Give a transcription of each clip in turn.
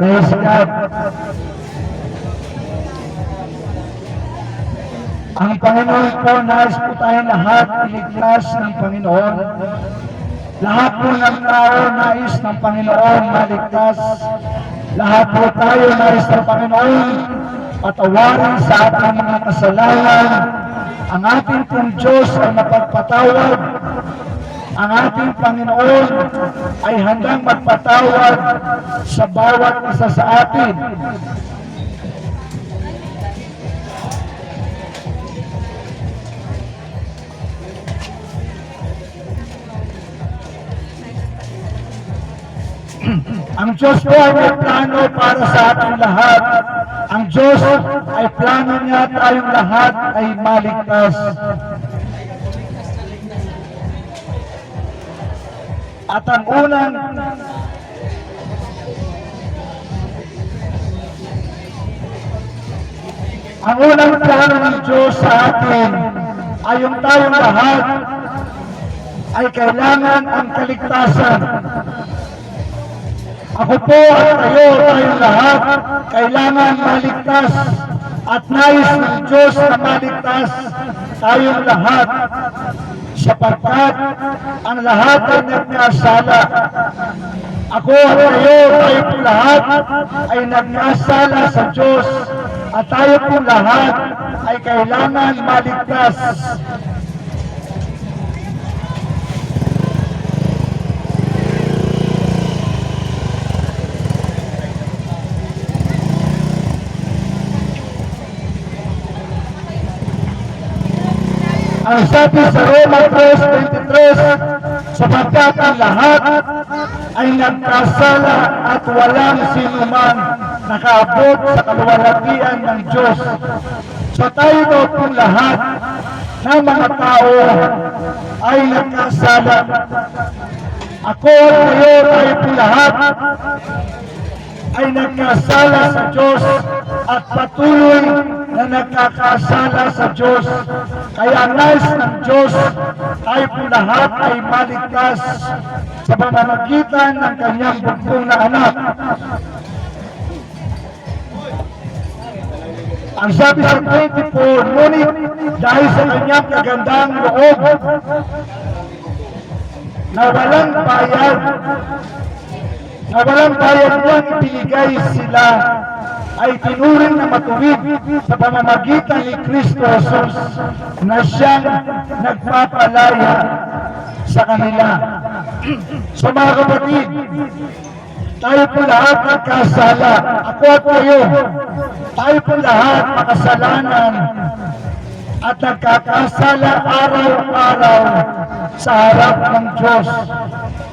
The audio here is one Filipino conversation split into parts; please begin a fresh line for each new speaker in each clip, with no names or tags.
Praise God. Ang Panginoon po, nais po tayong lahat iligtas ng Panginoon. Lahat po ng tao nais ng Panginoon maligtas. Lahat po tayo nais ng Panginoon patawarin sa ating mga kasalanan. Ang ating pong Diyos ay mapagpatawad. Ang ating Panginoon ay handang magpatawad sa bawat isa sa atin. Ang Diyos po ay may plano para sa ating lahat. Ang Diyos ay plano niya tayong lahat ay maligtas. At ang unang plano ng Diyos sa atin ay yung tayong lahat ay kailangan ang kaligtasan. Ako po at kayo, tayong lahat, kailangan maligtas at nais ng Diyos na maligtas tayong lahat sapagkat ang lahat ay nagkasala. Ako at kayo, tayo po lahat ay nagkasala sa Diyos at tayo po lahat ay kailangan maligtas. Ang sabi sa Roma 3:23, sapagkat ang lahat ay nagkasala at walang sinuman nakaabot sa kaluwalhatian ng Diyos. So tayo daw pong lahat ng mga tao ay nagkasala. Ako at kayo, tayo pong lahat ay nagkasala sa Diyos at patuloy na nagkakasala sa Diyos. Kaya nais ng Diyos tayo po lahat ay maligtas sa pamamagitan ng kanyang bugtong na anak. Ang sabi sa 24, ngunit dahil sa kanyang kagandang loob na walang bayad niyang ibinigay sila ay tinuring na matuwid sa pamamagitan ni Kristo Jesus na siyang nagpapalaya sa kanila. So mga kapatid, tayo po lahat nagkasala. Ako at kayo, tayo po lahat makasalanan at nagkakasala araw-araw sa harap ng Diyos.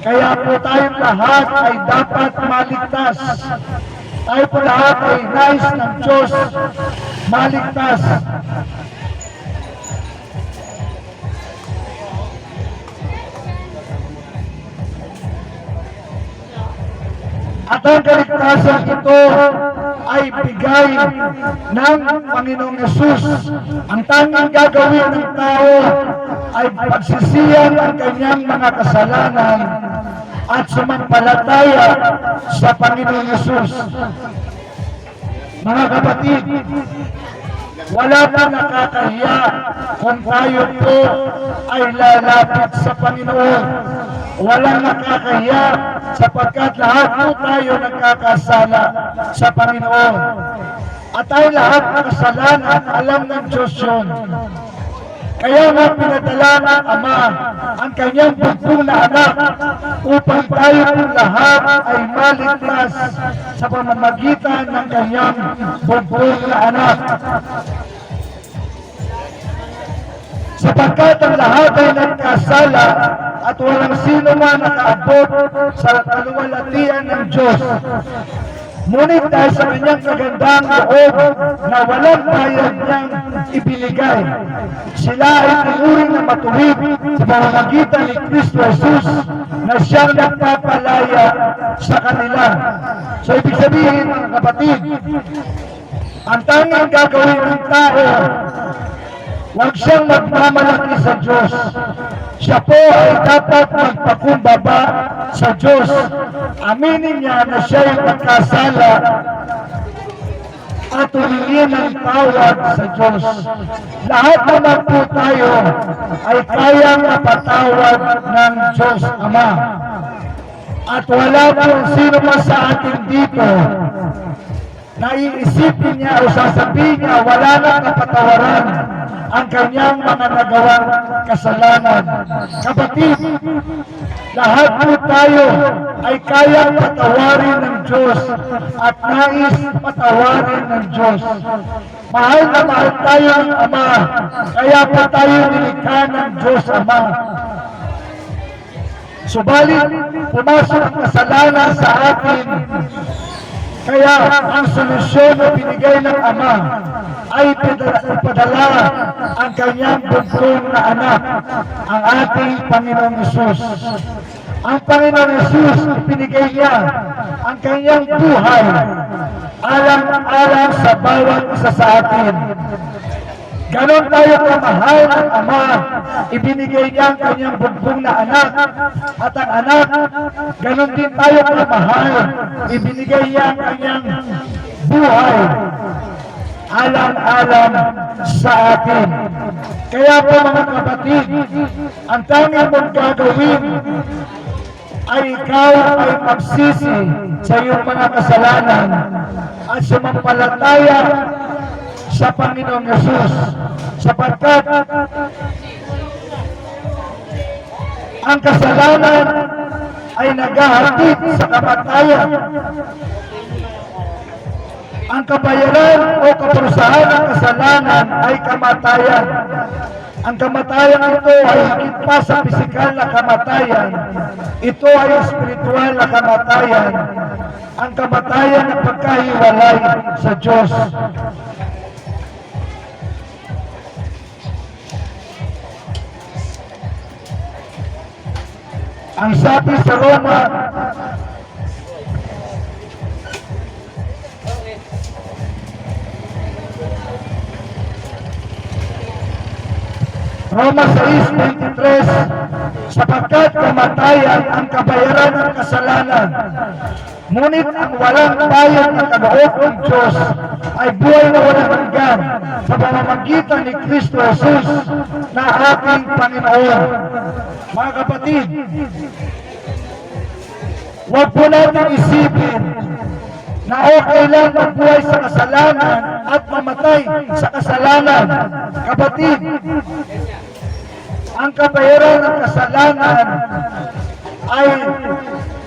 Kaya po tayong lahat ay dapat maligtas. Tayo po lahat ay nais ng Diyos maligtas. At ang kaligtasan ito ay bigay ng Panginoong Yesus. Ang tanging gagawin ng tao ay pagsisiyan ang kanyang mga kasalanan at sumampalataya sa Panginoong Yesus. Mga kapatid, wala pa nakakahiya kung tayo po ay lalapit sa Panginoon. Walang nakakahiya sapagkat lahat po tayo nagkakasala sa Panginoon. At tayo lahat ng kasalanan, alam ng Diyos yun. Kaya nga pinadala ng Ama ang kanyang bugtong na anak upang tayo po lahat ay maligtas sa pamamagitan ng kanyang bugtong na anak. Sapagkat ang lahat ay nagkasala at walang sino man nakaabot sa kaluwalhatian ng Diyos. Ngunit dahil sa kanyang kagandang loob na walang bayad niyang ibinigay, sila ay tinuring na matuwid sa pamamagitan ni Kristo Jesus na siyang nagpapalaya sa kanila. So ibig sabihin mga kapatid, ang tanging gagawin ng tao, huwag siyang magmamalaki sa Diyos. Siya po ay dapat magpakumbaba sa Diyos. aminin niya na siya'y nagkasala at humingi ng tawad sa Diyos. Lahat naman po tayo ay kayang mapatawad ng Diyos Ama. At wala pong sino man sa atin dito na iisipin niya o sasabihin niya wala nang kapatawaran ang kanyang mga nagawang kasalanan. Kapatid, lahat po tayo ay kayang patawarin ng Diyos at nais patawarin ng Diyos. Mahal na mahal tayo ng Ama, kaya po tayo nilikha ng Diyos Ama. Subalit, pumasok ang kasalanan sa atin. Kaya ang solusyon na binigay ng Ama ay ipadala ang kanyang buntong na anak, ang ating Panginoong Hesus. Ang Panginoong Hesus, ibinigay niya ang kanyang buhay alang-alang sa bawat isa sa atin. Ganon tayo kamahal ng Ama, ibinigay niya ang kanyang bugbong na anak, at ang anak, ganon din tayo kamahal, ibinigay niya ang kanyang buhay alang-alang sa atin. Kaya po mga kapatid, ang tanging mong gagawin ay ikaw ay magsisi sa iyong mga kasalanan at sumampalataya sa Panginoong Hesus, sapagkat ang kasalanan ay naghahatid sa kamatayan. Ang kabayaran o kaparusahan ng kasalanan ay kamatayan. Ang kamatayan ito ay higit pa sa pisikal na kamatayan. Ito ay espiritual na kamatayan. Ang kamatayan ng pagkahiwalay sa Diyos. Ang sabi sa Roma, Roma 6:23, sapagkat kamatayan ang kabayaran ng kasalanan, ngunit ang walang bayad na kaloob ng Diyos ay buhay na walang hanggan sa pamamagitan ni Kristo Jesus na ating Panginoon. Mga kapatid, huwag po natin isipin na okay lang magbuhay sa kasalanan at mamatay sa kasalanan. Kapatid, ang kabayaran ng kasalanan ay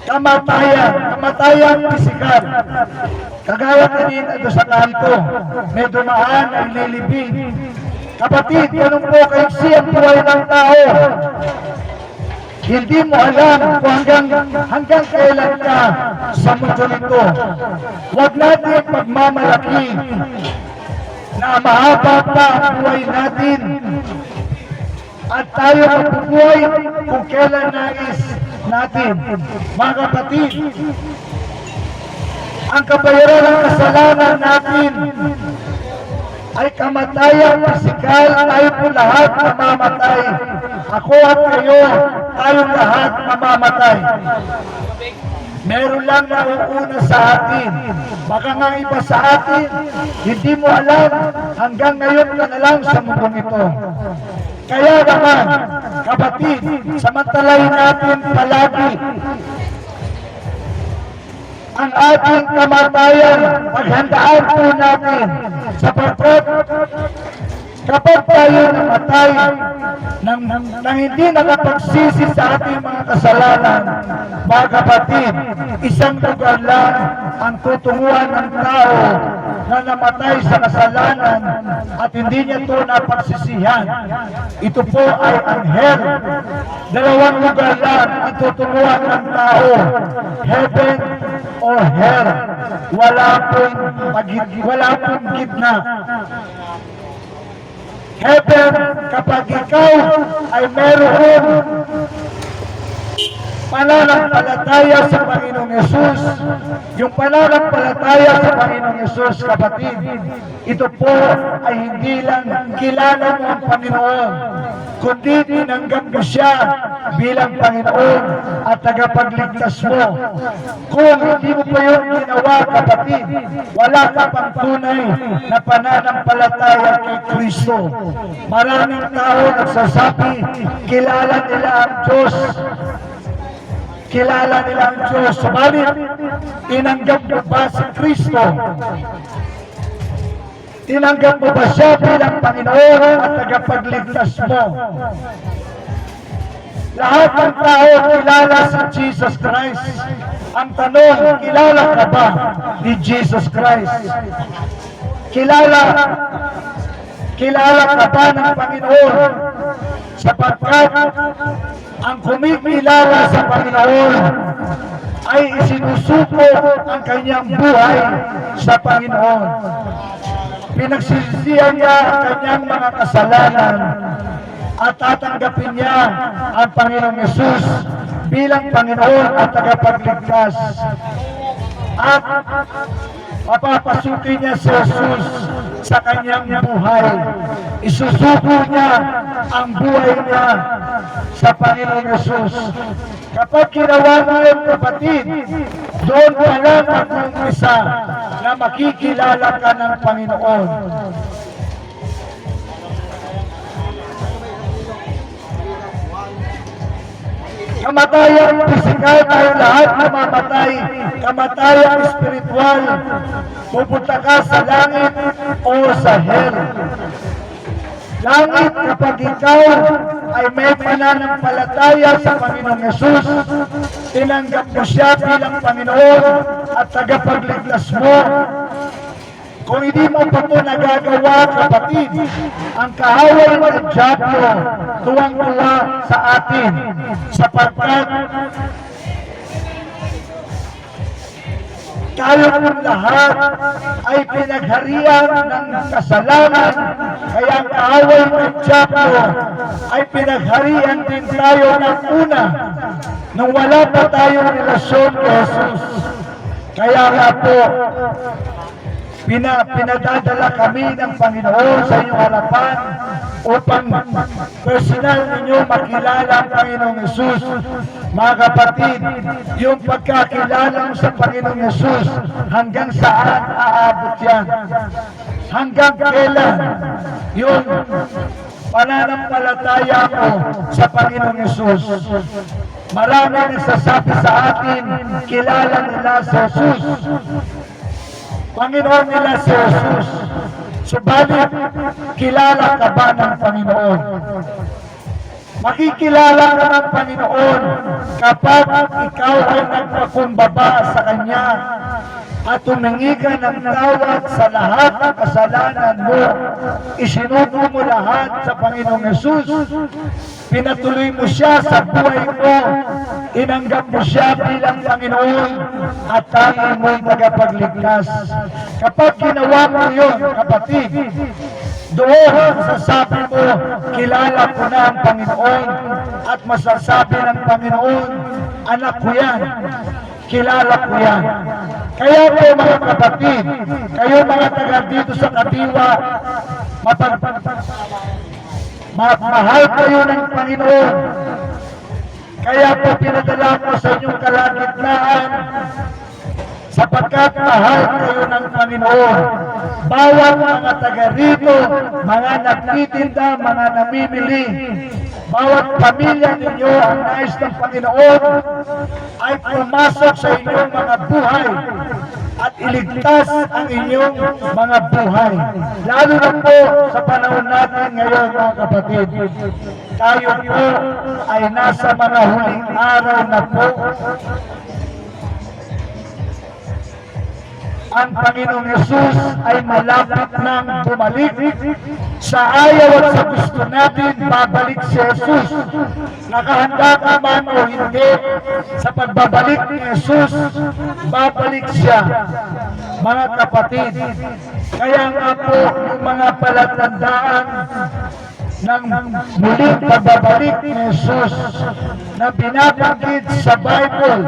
kamatayan pisikal. Kagaya kanina doon sa kanto, may dumaan ay nilibing. Kapatid, ganun po kaiksi ang buhay ng tao. Hindi mo alam kung hanggang kailan ka sa mundo nito. Huwag natin pagmamalaki na mahaba pa ang buhay natin at tayo mabubuhay kung kailan nais natin. Mga kapatid, ang kabayaran ng kasalanan natin ay kamatayan pisikal. Tayo po lahat mamamatay. Ako at kayo, tayong lahat mamamatay. Meron lang nauuna sa atin. Baka nga iba sa atin, hindi mo alam, hanggang ngayon ka na lang sa mundong ito. Kaya naman, kapatid, samantalahin natin palagi ang ating kamatayan. Paghandaan po natin, sapagkat kapag tayo namatay nang hindi nakapagsisi sa ating mga kasalanan, mga kapatid, isang lugar lang ang tutunguhan ng tao na namatay sa kasalanan at hindi niya ito napagsisihan. Ito po ay ang hell. Dalawang lugar lang ang tutunguhan ng tao, heaven or hell. Wala pong gitna. Heaven, kapag ikaw ay meron pananampalataya sa Panginoong Yesus, yung pananampalataya sa Panginoong Yesus, kapatid, ito po ay hindi lang kilala mo ang Panginoon, kundi tinanggap mo siya bilang Panginoon at tagapagligtas mo. Kung hindi mo pa yun ginawa, kapatid, wala ka pang tunay na pananampalataya kay Kristo. Maraming tao nagsasabi, kilala nila ang Diyos, kilala nila ang Diyos, subalit tinanggap mo ba si Kristo? Tinanggap mo ba siya bilang Panginoon at tagapagligtas mo? Lahat ng tao kilala si Jesus Christ. Ang tanong, kilala ka ba ni Jesus Christ? Kilala ka ba ng Panginoon? Sapagkat ang kumikilala sa Panginoon ay isinusuko ang kanyang buhay sa Panginoon. Pinagsisisihan niya ang kanyang mga kasalanan at tatanggapin niya ang Panginoong Yesus bilang Panginoon at tagapagligtas. At papapasukin niya si Jesus sa kanyang buhay. Isusuko niya ang buhay niya sa Panginoong Yesus. Kapag ginawa mo yun, kapatid, doon pa lang mag-umpisa na makikilala ka ng Panginoon. Kamatayang pisikal, tayo lahat mamamatay. Kamatayang espiritual, pupunta ka sa langit o sa hell. Langit kapag ikaw ay may pananampalataya sa Panginoong Yesus, tinanggap mo siya bilang Panginoon at tagapagligtas mo. Kung hindi mo pa ito nagagawa, kapatid, ang kahaway ng Diablo tuwang-tuwa sa atin sapagkat tayo ng lahat ay pinagharian ng kasalanan, kaya ang kaaway ng Diablo ay pinagharian din tayo ng una nung wala pa tayong relasyon kay Jesus. Kaya nga po, pinadadala kami ng Panginoon sa inyong harapan upang personal ninyo makilala ang Panginoong Yesus. Mga kapatid, yung pagkakilala mo sa Panginoong Yesus, hanggang saan aabot yan? Hanggang kailan yung pananampalataya mo sa Panginoong Yesus? Marami nagsasabi sa atin, kilala nila si Jesus, Panginoon nila si Jesus. Subalit, kilala ka ba ng Panginoon? Makikilala ka ng Panginoon kapag ikaw ay nagpakumbaba sa Kanya at humingi ka ng tawad sa lahat ng kasalanan mo. Isinuko mo lahat sa Panginoong Yesus. Pinatuloy mo siya sa buhay mo. Inanggap mo siya bilang Panginoon at tanging mo'y tagapagligtas. Kapag ginawa mo yun, kapatid, doon masasabi mo, kilala ko na ang Panginoon, at masasabi ng Panginoon, anak ko yan, kilala ko yan. Kaya po mga kapatid, kayo mga taga dito sa Kadiwa, mahal kayo ng Panginoon. Kaya po pinadala ko sa inyong kalagitnaan sapagkat mahal kayo ng Panginoon. Bawat mga taga rito, mga nagtitinda, mga namimili, bawat pamilya ninyo ang nais ng Panginoon ay pumasok sa inyong mga buhay at iligtas ang inyong mga buhay. Lalo na po sa panahon natin ngayon, mga kapatid. Tayo po ay nasa mga huling araw na po. Ang Panginoong Yesus ay malapit nang bumalik. Sa ayaw at sa gusto natin, babalik si Jesus. Nakahanda ka man o hindi, sa pagbabalik ni Jesus, babalik siya. Mga kapatid, kaya nga po yung mga palatandaan ng muling pagbabalik ni Jesus na binabanggit sa Bible.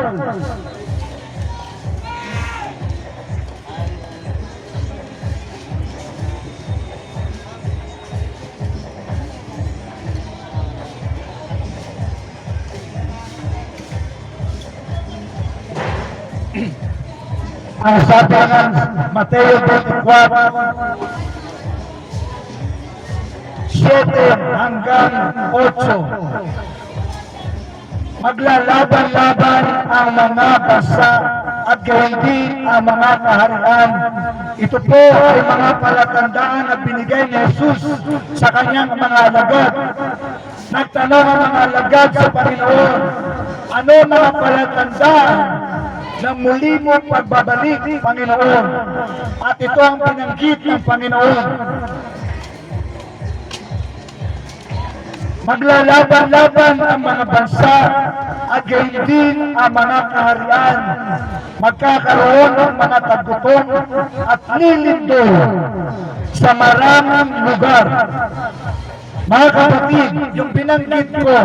Ang sabi ng Mateo 24, 7 hanggang 8, maglalaban-laban ang mga bansa at gayon din ang mga kaharian. Ito po ay mga palatandaan na binigay ni Jesus sa kanyang mga alagad. Nagtanong ang mga alagad sa Panginoon, ano mga palatandaan na muli mo pagbabalik, Panginoon? At ito ang binanggit ng Panginoon. Maglalaban-laban ang mga bansa at gayon din ang mga kaharian. Magkakaroon ng mga tagutom at nilindol sa maraming lugar. Mga kapatid, yung binanggit ko,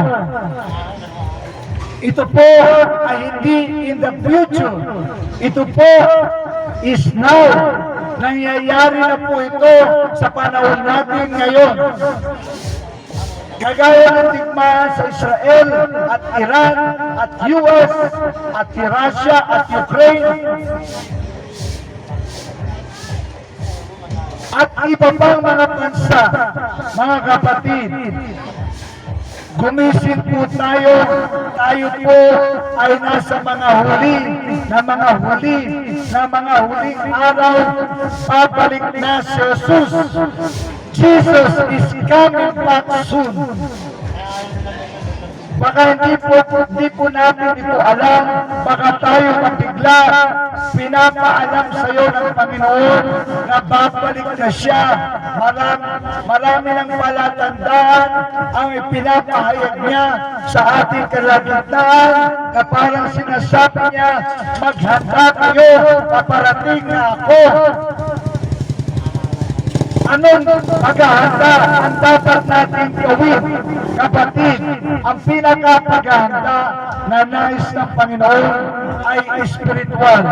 ito po ay hindi in the future. Ito po is now. Nangyayari na po ito sa panahon natin ngayon. Kagaya ng digmaan sa Israel at Iran at US at Russia at Ukraine at iba pang mga bansa, mga kapatid. Gumising po tayo po ay nasa mga huling araw, babalik na si Jesus. Jesus is coming back soon. Baka hindi po natin ito alam, baka tayo mabigla. Pinapaalam sa iyo ng Panginoon na babalik na siya. Marami ng palatandaan ang ipinapahayag niya sa ating kalagitnaan na parang sinasabi niya, maghanda kayo, paparating na ako. Anong paghahanda ang dapat natin gawin, kapatid? Ang pinaka-paghahanda na nais ng Panginoon ay espiritual.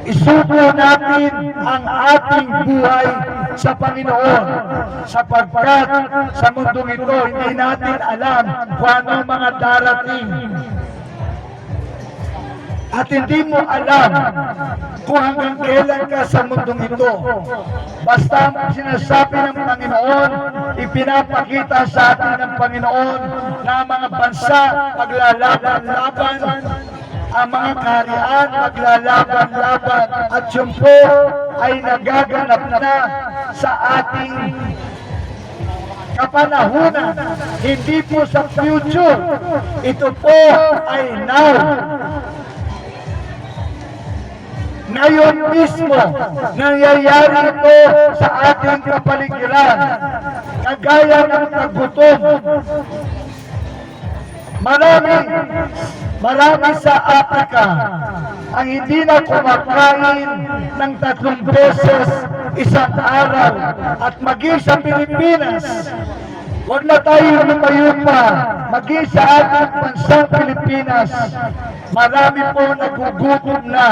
Isuko natin ang ating buhay sa Panginoon, sapagkat sa mundong ito hindi natin alam kung ano mga darating. At hindi mo alam kung hanggang kailan ka sa mundong ito. Basta ang sinasabi ng Panginoon, ipinapakita sa atin ng Panginoon na ang mga bansa maglalaban-laban, ang mga kaharian maglalaban-laban, at yun po ay nagaganap na sa ating kapanahunan, hindi po sa future. Ito po ay now. Ngayon mismo, nangyayari ito sa ating kapaligiran. Kagaya ng paggutom. Marami sa Africa ang hindi na kumakain ng 3 beses isang araw, at maging sa Pilipinas, huwag na tayo lumayo pa, maging sa ating bansang Pilipinas, marami po nagugutom na.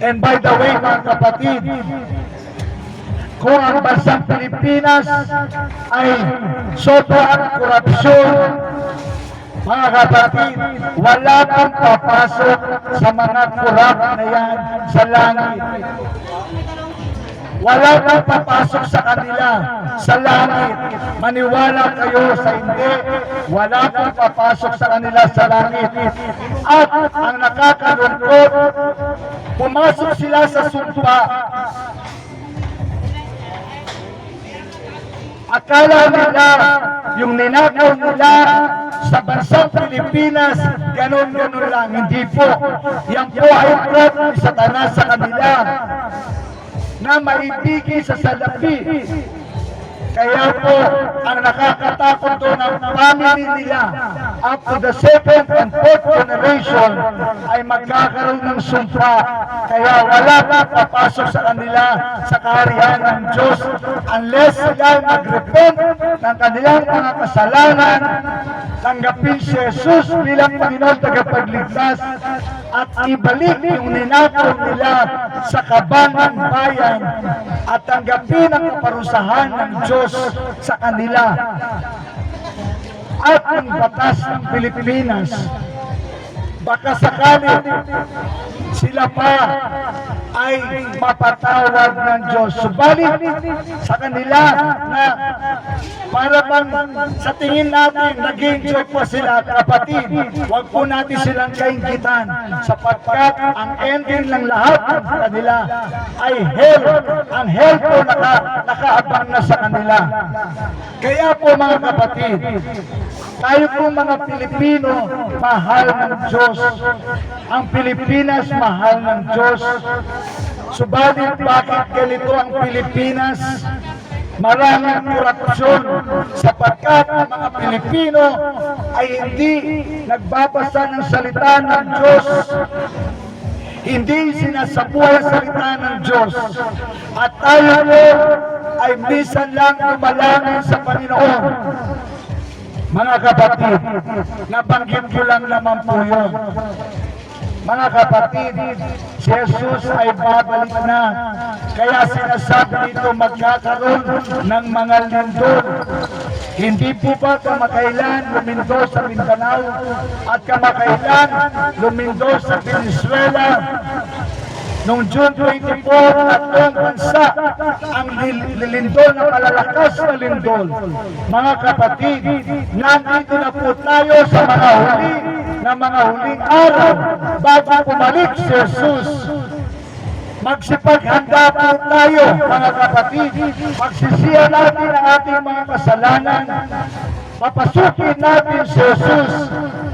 And by the way, mga kapatid, kung ang bansang Pilipinas ay sobrang korupsyon, mga kapatid, wala kang papasok sa mga korap na yan sa langit. Wala kang papasok sa kanila sa langit. Maniwala kayo sa hindi, wala kang papasok sa kanila sa langit. At ang nakakalungkot, pumasok sila sa sumpa. Akala nila yung ninakaw nila sa bansang Pilipinas, ganon-ganon lang. Hindi po. Yan po ay plot ni Satanas sa kanila na maibigay sa salapi. Kaya po, ang nakakatakot doon ang family nila up to the second and fourth generation ay magkakaroon ng sumpa. Kaya wala na papasok sa kanila sa kaharian ng Diyos unless sila mag-repent ng kanilang mga kasalanan, tanggapin si Jesus bilang Panginoon tagapagligtas at ibalik yung ninakaw nila sa kabangang bayan at tanggapin ang kaparusahan ng Diyos sa kanila at ang batas ng Pilipinas. Baka sakali sila pa ay mapatawad ng Diyos. Subalit sa kanila na para bang sa tingin natin nag-enjoy pa sila, kapatid, huwag po natin silang kainggitan sapagkat ang ending ng lahat ng kanila ay hell. Ang hell po nakaabang na sa kanila. Kaya po mga kapatid, tayo po mga Pilipino, mahal ng Diyos. Ang Pilipinas, mahal ng Diyos. Subalit bakit ganito ang Pilipinas? Maraming korupsyon sapagkat ang mga Pilipino ay hindi nagbabasa ng salita ng Diyos. Hindi sinasabuhay ang salita ng Diyos. At tayo po ay minsan lang lumalangin sa Panginoon. Mga kapatid, nabanggit ko lang naman po yun. Mga kapatid, si Jesus ay babalik na. Kaya sinasabi dito magkakaroon ng mga lindol. Hindi po ba kamakailan lumindol sa Mindanao at kamakailan lumindol sa Venezuela? Noong June 24, tatlong bansa ang lindol na malalakas na lindol. Mga kapatid, nandito na po tayo sa mga huling araw bago pumalik si Jesus. Magsipaghanda po tayo, mga kapatid. Magsisiya natin ang ating mga kasalanan. Papasukin natin si Jesus.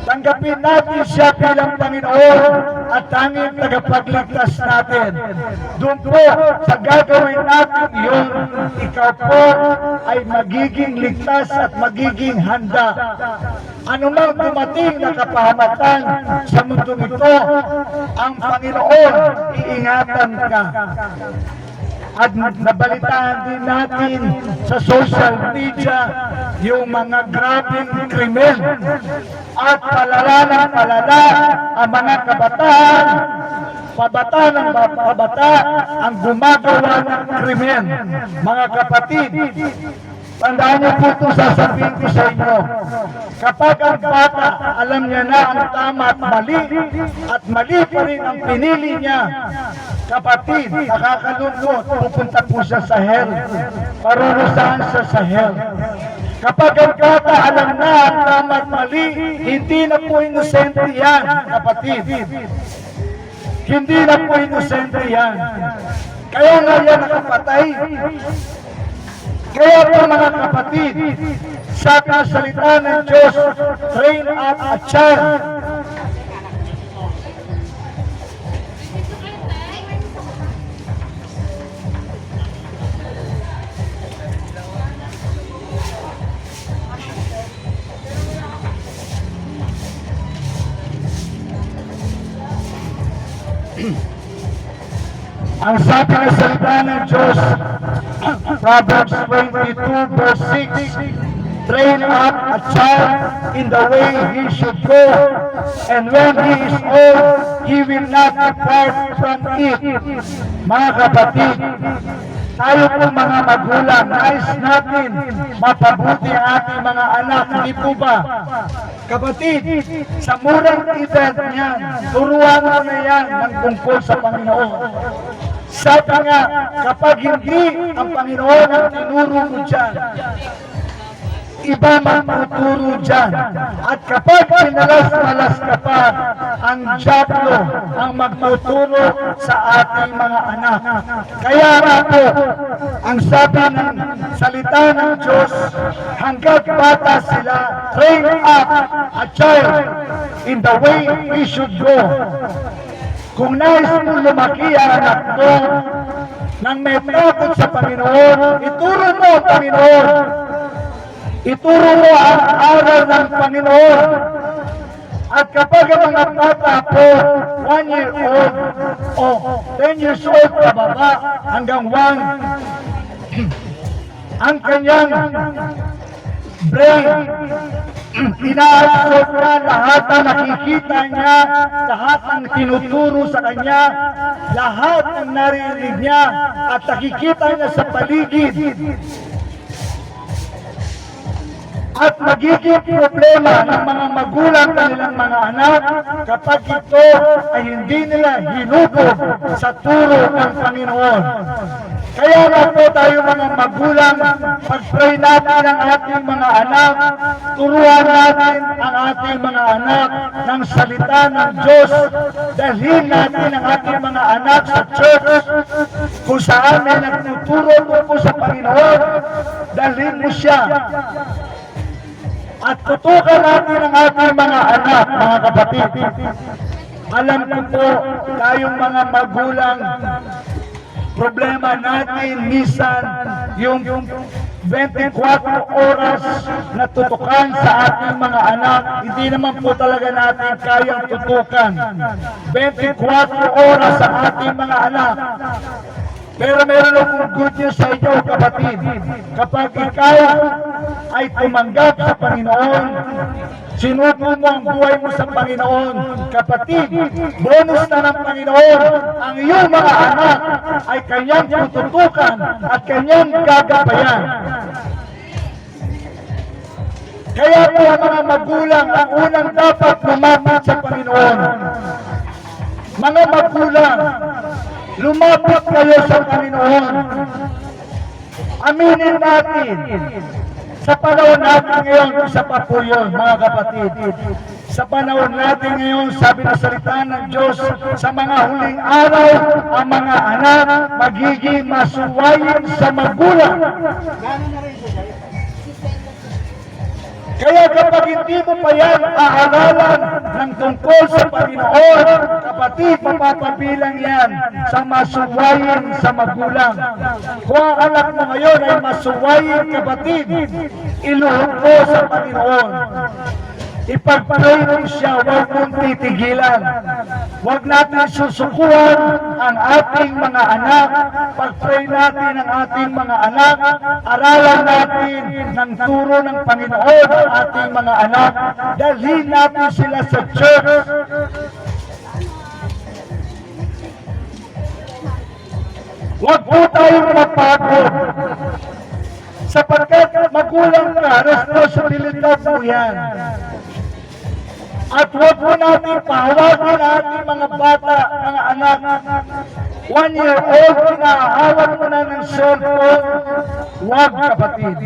Tanggapin natin siya bilang Panginoon at tanging tagapagligtas natin. Doon po, sa gagawin natin yun, ikaw po ay magiging ligtas at magiging handa. Anumang dumating na kapahamakan sa mundong ito, ang Panginoon iingatan ka. At nabalitaan din natin sa social media yung mga grabing krimen at palala ng palala ang mga kabataan, pabata ng pabata ang gumagawa ng krimen. Mga kapatid, tandaan niyo po ito, sasabihin ko sa inyo. Kapag ang bata, alam niya na ang tama at mali pa rin ang pinili niya, kapatid, nakakalungkot, pupunta po siya sa hell. Parurusahan siya sa hell. Kapag ang bata alam na ang tama at mali, hindi na po inosente yan, kapatid. Hindi na po inosente yan. Kaya nga yan nakapatay. Kaya po mga kapatid, sa kasalita ng Diyos, train up a child. Ang sabi ng salita ng Diyos, Proverbs 22 verse 6, train up a child in the way he should go, and when he is old, he will not depart from it. Mga kapatid, tayo po mga magulang, nais natin mapabuti ang ating mga anak, hindi po ba? Kapatid, sa murang edad niyan, turuan mo na yan ng tungkol sa Panginoon. Sabi nga, kapag hindi ang Panginoon ang tinuro mo dyan, iba magtuturo dyan. At kapag pinalas-malas ka pa, ang diablo ang magtuturo sa ating mga anak. Kaya nga po, ang sabi ng salita ng Diyos, hanggang bata sila, train up a child in the way he should go. Kung nais mo lumaki ang anak mo, nang may takot sa Panginoon, ituro mo ang Panginoon. Ituro mo ang aral ng Panginoon. At kapag ang mga bata po, 1 year old o 10 years old pababa hanggang 1, ang kanyang brain, inaabsorb na lahat ang nakikita niya, lahat ang tinuturo sa kanya, lahat ang narinig niya at nakikita niya sa paligid. At magiging problema ng mga magulang kanilang mga anak kapag ito ay hindi nila hinubog sa turo ng Panginoon. Kaya nga po tayo mga magulang, pag-pray natin ang ating mga anak, turuan natin ang ating mga anak ng salita ng Diyos, dalhin natin ang ating mga anak sa church, kung saan may nagtuturo po sa Panginoon, dalhin mo siya. At tutukan natin ang ating mga anak, mga kapatid. Alam ko po, tayong mga magulang, problema natin minsan yung 24 oras na tutukan sa ating mga anak, hindi naman po talaga natin kayang tutukan. 24 oras sa ating mga anak. Pero meron akong good news sa inyo, kapatid. Kapag ikaw ay tumanggap sa Panginoon, sinuko mo ang buhay mo sa Panginoon, kapatid, bonus na ng Panginoon, ang iyong mga anak ay kanyang tututukan at kanyang gagabayan. Kaya po ang mga magulang, ang unang dapat lumapit sa Panginoon. Mga magulang, lumapit kayo sa Panginoon. Aminin natin, sa panahon natin ngayon, isa pa po yun, mga kapatid. Sa panahon natin ngayon, sabi na salita ng Diyos, sa mga huling araw, ang mga anak magiging masuwayin sa magulang. Kaya kapag hindi mo pa yan aaralan ng tungkol sa Panginoon, kapatid, mapapabilang yan sa masuwayin sa magulang. Kung ang anak mo ngayon ay masuwayin, kapatid, iluhog mo sa Panginoon. Ipagpray mo siya, huwag mong titigilan. Huwag natin susukuhan ang ating mga anak. Pagpray natin ang ating mga anak. Aralan natin ng turo ng Panginoon ang ating mga anak. Dalhin natin sila sa church. Huwag po tayong mapagod. Sapagkat magulang ka, responsibilidad mo yan. At huwag mo natin pahawagin ating mga bata, mga anak. 1 year old, pinahawag mo na ng cellphone. Huwag, kapatid.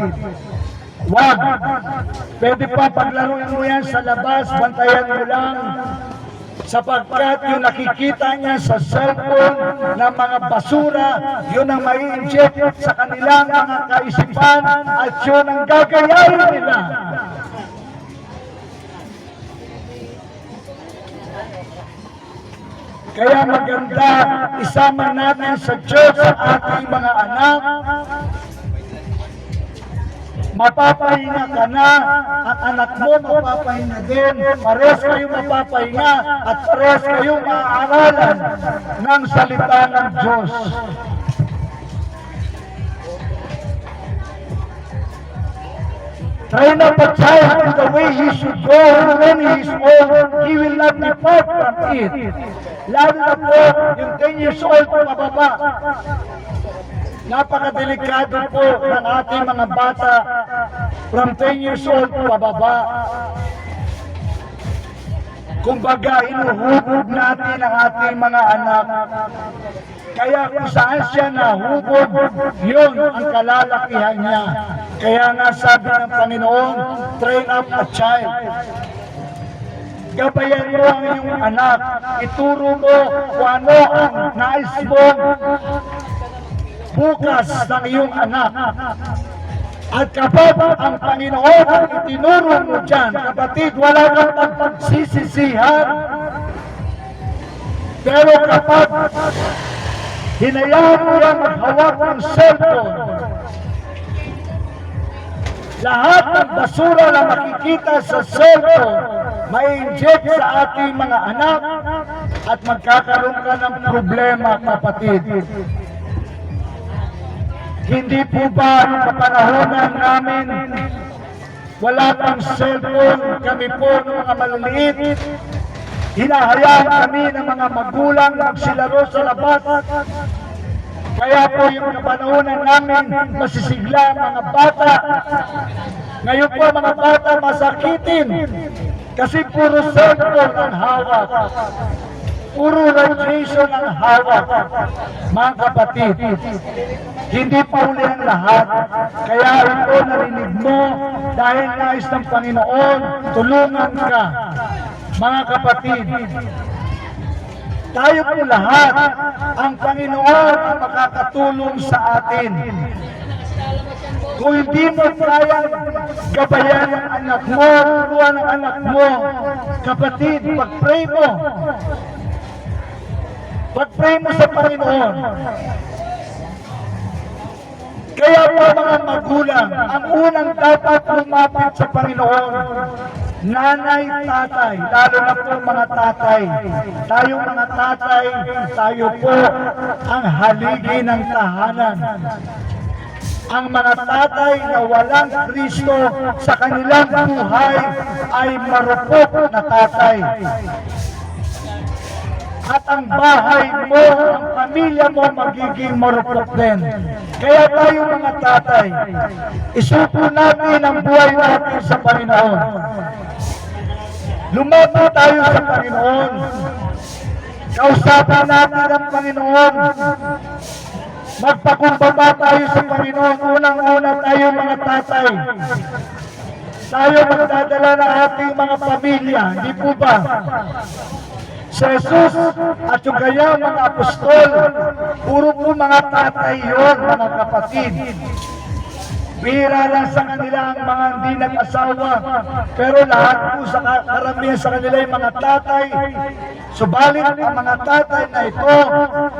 Huwag. Pwede pa paglaruin mo yan sa labas, bantayan mo lang. Sapagkat yung nakikita niya sa cellphone ng mga basura, yun ang mai-inject sa kanilang mga kaisipan at yun ang gagayahin nila. Kaya maganda, isama natin sa church ang ating mga anak. Mapapahinga ka na, ang anak mo mapapahinga din. Parehas kayo mapapahinga at parehas kayo maaaralan ng salita ng Diyos. Train up a child in the way he should go, and when he is old, he will not depart from it. Lalo na po yung 10 years old pababa. Napakadelikado po ng ating mga bata from 10 years old pababa. Kumbaga, inuhubog natin ang ating mga anak. Kaya kung saan siya nahubog, yun ang kalalakihan niya. Kaya nga sabi ng Panginoon, train up a child. Gabayan mo ang iyong anak. Ituro mo kung ano ang nais mo bukas ng iyong anak. At kapag ang Panginoon ang itinuro mo dyan, kapatid, wala kang pagsisisihan. Pero kapag Hinayaan mo yan maghawak ng cellphone. Lahat ng basura na makikita sa cellphone, ma-inject sa ating mga anak at magkakaroon ka ng problema, kapatid. Hindi po ba ang kapanahonan namin, wala pang cellphone, kami po ng mga maliliit, hinahayaan kami ng mga magulang magsilaro sa labas. Kaya po yung kapanahonan namin, masisigla ang mga bata. Ngayon po mga bata masakitin kasi puro cellphone ang hawak. Puro radiation ang hawak. Mga kapatid, hindi pa uli ang lahat. Kaya ito narinig mo dahil nais ng Panginoon, tulungan ka. Mga kapatid, tayo po lahat, ang Panginoon ang makakatulong sa atin. Kung hindi mo kayang gabayan ang anak mo, turuan ang anak mo, kapatid, pag-pray mo. Pag-pray mo sa Panginoon. Kaya po mga magulang, ang unang dapat lumapit sa Panginoon, nanay, tatay, lalo na po mga tatay. Tayo mga tatay, tayo po ang haligi ng tahanan. Ang mga tatay na walang Kristo sa kanilang buhay ay marupok na tatay. At ang bahay mo, ang pamilya mo magiging marupok din. Kaya tayo mga tatay, isuko natin ang buhay natin sa Panginoon. Lumapit tayo sa Panginoon. Kausapin natin ang Panginoon. Magpakumbaba tayo sa Panginoon. Unang-una tayo mga tatay. Tayo magdadala ng ating mga pamilya. Hindi po ba? Si Jesus at yung kanyang mga apostol, puro po mga tatay yun, mga kapatid. Bihira lang sa kanila ang mga hindi nag-asawa, pero lahat po sa karamihan sa kanila yung mga tatay. Subalit ang mga tatay na ito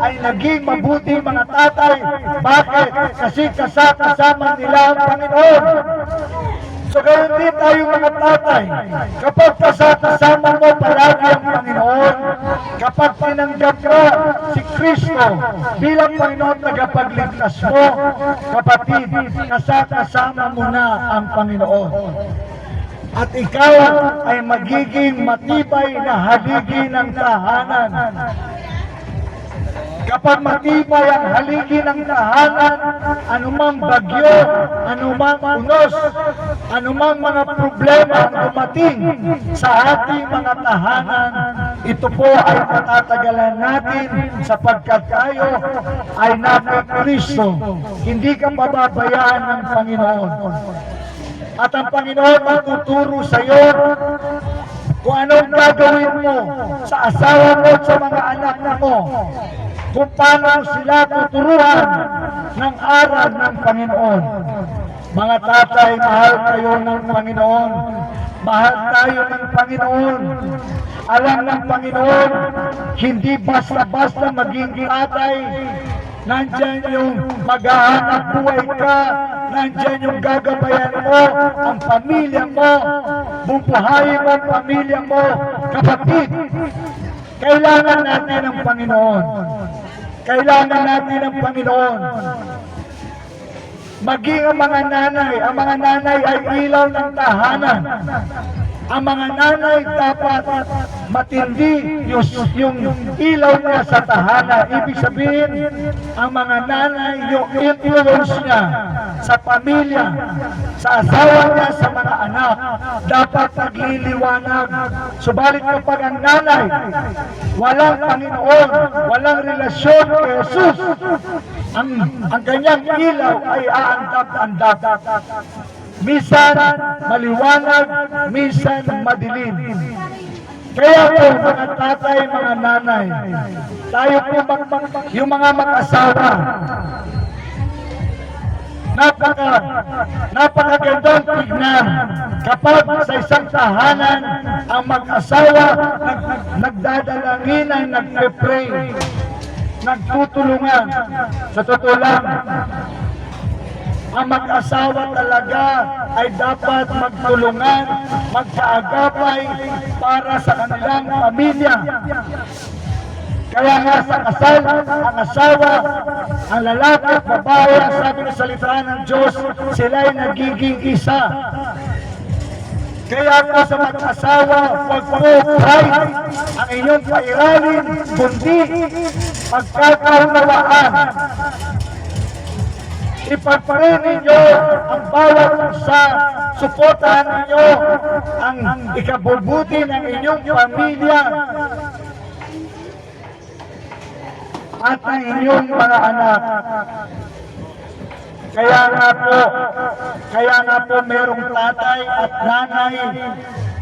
ay naging mabuti mga tatay. Bakit? Kasi kasama nila ang Panginoon. So ganoon din tayo mga tatay, kapag kasama mo palagi ang Panginoon, kapag tinanggap ka si Kristo bilang Panginoon tagapagligtas mo, kapatid, kasama mo na ang Panginoon. At ikaw ay magiging matibay na haligi ng tahanan. Kapag matibay ang haligi ng tahanan, anumang bagyo, anumang unos, anumang mga problema ang dumating sa ating mga tahanan, ito po ay matatagalan natin sapagkat tayo ay nasa Kristo. Hindi ka pababayaan ng Panginoon. At ang Panginoon magtuturo sa iyo kung anong gagawin mo sa asawa mo at sa mga anak mo, kung paano sila tuturuan ng aral ng Panginoon. Mga tatay, mahal kayo ng Panginoon. Mahal tayo ng Panginoon. Alam ng Panginoon, hindi basta-basta maging tatay. Nandyan yung maghahanap buhay ka, nandyan yung gagabayan mo, ang pamilya mo, bubuhayin mo ang pamilya mo. Kapatid, kailangan natin ng Panginoon. Kailangan natin ng Panginoon. Maging ang mga nanay ay ilaw ng tahanan. Ang mga nanay dapat matindi yung ilaw niya sa tahanan. Ibig sabihin, ang mga nanay, yung influence niya sa pamilya, sa asawa niya, sa mga anak, dapat nagliliwanag. Subalit kapag ang nanay, walang Panginoon, walang relasyon kay Jesus, ang kanyang ilaw ay aandap-andap. Minsan maliwanag, minsan madilim. Kaya po mga tatay, mga nanay, tayo po yung mga mag-asawa, napakagandang tignan kapag sa isang tahanan ang mag-asawa nagdadalangin, nagpe-pray. nagtutulungan. Sa totoo lang, ang mag-asawa talaga ay dapat magtulungan, magkaagapay para sa kanilang pamilya. Kaya nga sa kasal, ang asawa, ang lalaki at babae, ang sabi ng salita ng Diyos, sila ay nagiging isa. Kaya po sa mag-asawa, huwag po pride ang inyong pairalin, kundi pagkakaunawaan. Ipagparin ninyo ang bawat isa, suportahan ninyo ang ikabubuti ng inyong pamilya at ang inyong mga anak. Kaya nga po merong tatay at nanay.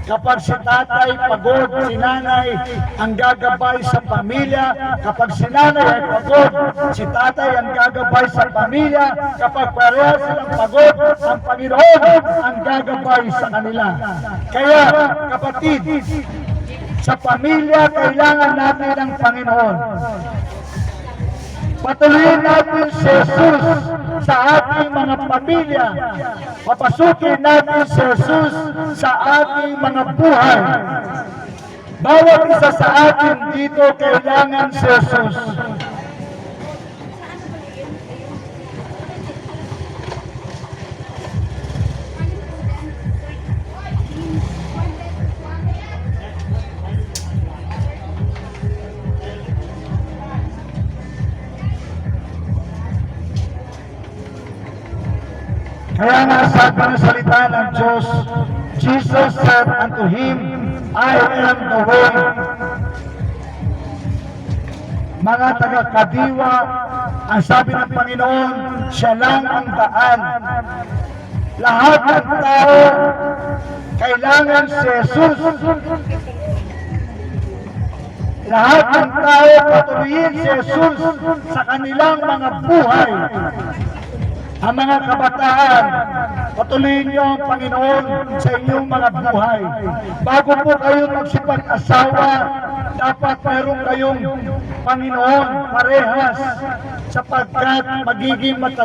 Kapag si tatay pagod, si nanay ang gagabay sa pamilya. Kapag si nanay ay pagod, si tatay ang gagabay sa pamilya. Kapag pareha silang pagod, ang Panginoon ang gagabay sa kanila. Kaya kapatid, sa pamilya kailangan natin ng Panginoon. Patuloyin natin si Jesus sa ating mga pamilya. Papasukin natin si Jesus sa ating mga buhay. Bawat isa sa atin dito kailangan si Jesus. Kaya nga sabi ng salita ng Diyos, Jesus said unto him, I am the way. Mga taga-Kadiwa, ang sabi ng Panginoon, siya lang ang daan. Lahat ng tao, kailangan si Jesus. Lahat ng tao, patuloyin si Jesus sa kanilang mga buhay. Ang mga kabataan, patuloyin niyo ang Panginoon sa inyong mga buhay. Bago po kayo magsipag-asawa, dapat meron kayong Panginoon parehas sapagkat magiging matatag.